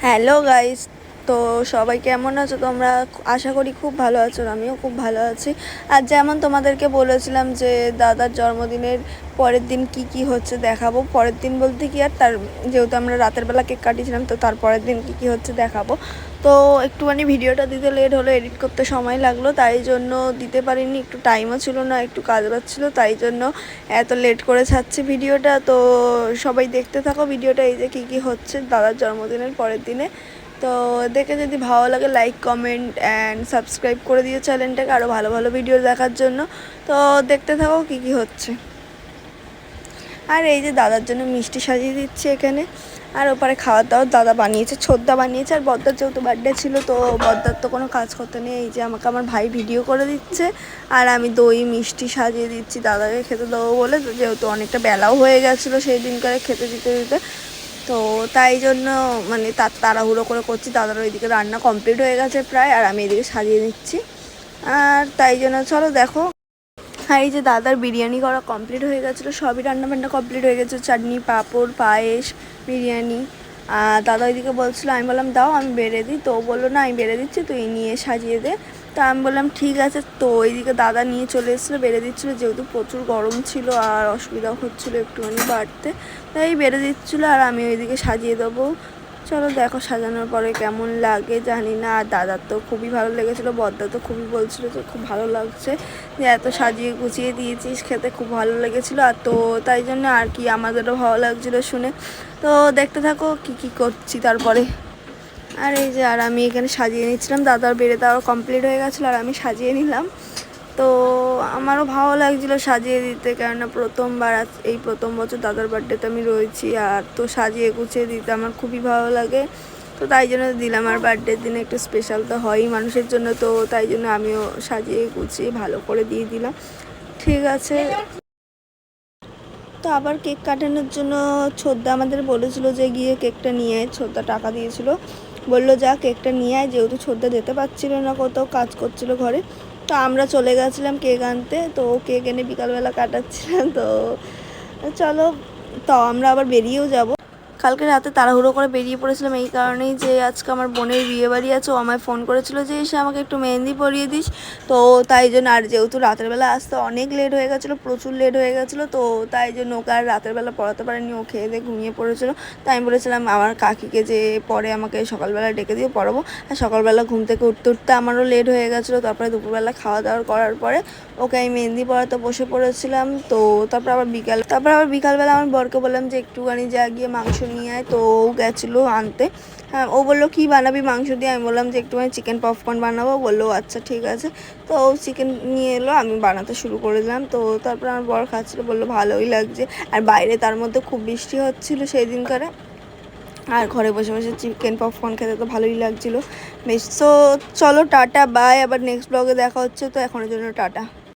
Hello guys, তো সবাই কেমন আছো তোমরা? আশা করি খুব ভালো আছো, আমিও খুব ভালো আছি। আর যেমন তোমাদেরকে বলেছিলাম যে দাদার জন্মদিনের পরের দিন কি কি হচ্ছে দেখাবো। পরের দিন বলতে কি আর তার, যেহেতু আমরা রাতের বেলা কেক কাটিয়েছিলাম, তো তার পরের দিন কি কি হচ্ছে দেখাবো। তো একটুখানি ভিডিওটা দিতে লেট হলো, এডিট করতে সময় লাগলো, তাই জন্য দিতে পারিনি। একটু টাইমও ছিল না, একটু কাজ বাজছিল, তাই জন্য এত লেট করে ছাড়ছি ভিডিওটা। তো সবাই দেখতে থাকো ভিডিওটা, এই যে কী কী হচ্ছে দাদার জন্মদিনের পরের দিনে। তো দেখে যদি ভালো লাগে লাইক কমেন্ট অ্যান্ড সাবস্ক্রাইব করে দিও চ্যানেলটাকে আরও ভালো ভালো ভিডিও দেখার জন্য। তো দেখতে থাকো কী কী হচ্ছে। আর এই যে দাদার জন্য মিষ্টি সাজিয়ে দিচ্ছে এখানে। আর ওপারে খাওয়ার দাওয়ার দাদা বানিয়েছে, ছোদ্দা বানিয়েছে। আর বদ্দার যেহেতু বার্থডে ছিল, তো বদ্দার তো কোনো কাজ করতে নেই। এই যে আমাকে আমার ভাই ভিডিও করে দিচ্ছে, আর আমি দই মিষ্টি সাজিয়ে দিচ্ছি দাদাকে খেতে দেবো বলে। যেহেতু অনেকটা বেলাও হয়ে গেছিলো সেই দিনকারে খেতে দিতে দিতে, তো তাই জন্য মানে তার তাড়াহুড়ো করে করছি। দাদার ওইদিকে রান্না কমপ্লিট হয়ে গেছে প্রায়, আর আমি এদিকে সাজিয়ে নিচ্ছি। আর তাই জন্য চলো দেখো। আর এই যে দাদার বিরিয়ানি করা কমপ্লিট হয়ে গেছিলো, সবই রান্নাবান্না কমপ্লিট হয়ে গেছে, চাটনি পাঁপড় পায়েস বিরিয়ানি। আর দাদা ওইদিকে বলছিলো, আমি বললাম দাও আমি বেড়ে দিই, তো বললো না আমি বেড়ে দিচ্ছি তুই নিয়ে সাজিয়ে দে। তা আমি বললাম ঠিক আছে। তো ওইদিকে দাদা নিয়ে চলে এসেছিলো, বেড়ে দিচ্ছিলো, যেহেতু প্রচুর গরম ছিল আর অসুবিধা হচ্ছিলো একটুখানি বাড়তে, তাই বেড়ে দিচ্ছিলো আর আমি ওইদিকে সাজিয়ে দেবো। চলো দেখো সাজানোর পরে কেমন লাগে জানি না। আর দাদার তো খুবই ভালো লেগেছিলো, বদ্দা তো খুবই বলছিলো যে খুব ভালো লাগছে, যে এত সাজিয়ে গুছিয়ে দিয়েছিস, খেতে খুব ভালো লেগেছিলো। আর তো তাই জন্য আর কি আমাদেরও ভালো লাগছিলো শুনে। তো দেখতে থাকো কি কি করছি তারপরে। আর এই যে আর আমি এখানে সাজিয়ে নিচ্ছিলাম, দাদার বেড়ে দেওয়া কমপ্লিট হয়ে গেছিলো আর আমি সাজিয়ে নিলাম। তো আমারও ভালো লাগছিলো সাজিয়ে দিতে, কেননা প্রথমবার এই প্রথম বছর দাদার বার্থডেতে আমি রয়েছি, আর তো সাজিয়ে গুছিয়ে দিতে আমার খুবই ভালো লাগে। তো তাই জন্য দিলাম, আর বার্থডের দিনে একটু স্পেশাল তো হয়ই মানুষের জন্য, তো তাই জন্য আমিও সাজিয়ে গুছিয়ে ভালো করে দিয়ে দিলাম। ঠিক আছে। তো আবার কেক কাটানোর জন্য ছোদ্দা আমাদের বলেছিল যে গিয়ে কেকটা নিয়ে আয়। ছোদ্দা টাকা দিয়েছিল, বললো যা কেকটা নিয়ে আয়, যেহেতু ছোদ্দা যেতে পারছিল না, কোথাও কাজ করছিল ঘরে। তো আমরা চলে গেছিলাম কেক আনতে, তো কেক এনে বিকালবেলা কাটাচ্ছিলাম। তো চলো, তো আমরা আবার বেরিয়েও যাব। কালকে রাতে তাড়াহুড়ো করে বেরিয়ে পড়েছিলাম এই কারণেই যে আজকে আমার বোনের বিয়ে বাড়ি আছে। ও আমায় ফোন করেছিল যে এসে আমাকে একটু মেহেন্দি পরিয়ে দিস, তো তাই জন্য। আর যেহেতু রাতের বেলা আসতে অনেক লেট হয়ে গেছিলো, প্রচুর লেট হয়ে গেছিলো, তো তাই জন্য ওকে আর রাতের বেলা পড়াতে পারেনি, ও খেয়ে দিয়ে ঘুমিয়ে পড়েছিলো। তাই আমি বলেছিলাম আমার কাকিকে যে পরে আমাকে সকালবেলা ডেকে দিয়ে পড়াবো। আর সকালবেলা ঘুম থেকে উঠতে উঠতে আমারও লেট হয়ে গেছিলো। তারপরে দুপুরবেলা খাওয়া দাওয়া করার পরে ওকে আমি মেহেন্দি পড়াতে বসে পড়েছিলাম। তো তারপর আবার বিকালবেলা আমার বরকে বললাম যে একটুখানি যা গিয়ে মাংস নিয়ে আয়, তো ও গেছিলো আনতে। হ্যাঁ, ও বললো কী বানাবি মাংস দিয়ে? আমি বললাম যে একটুখানি চিকেন পপকর্ন বানাবো। বললো আচ্ছা ঠিক আছে। তো ও চিকেন নিয়ে এলো, আমি বানাতে শুরু করে দিলাম। তো তারপর আমার বর খাচ্ছিলো, বললো ভালোই লাগছে। আর বাইরে তার মধ্যে খুব বৃষ্টি হচ্ছিলো সেই দিনকারে, আর ঘরে বসে বসে চিকেন পপকর্ন খেতে তো ভালোই লাগছিলো বেশ। তো চলো টাটা বাই, আবার নেক্সট ব্লগে দেখা হচ্ছে। তো এখনের জন্য টাটা।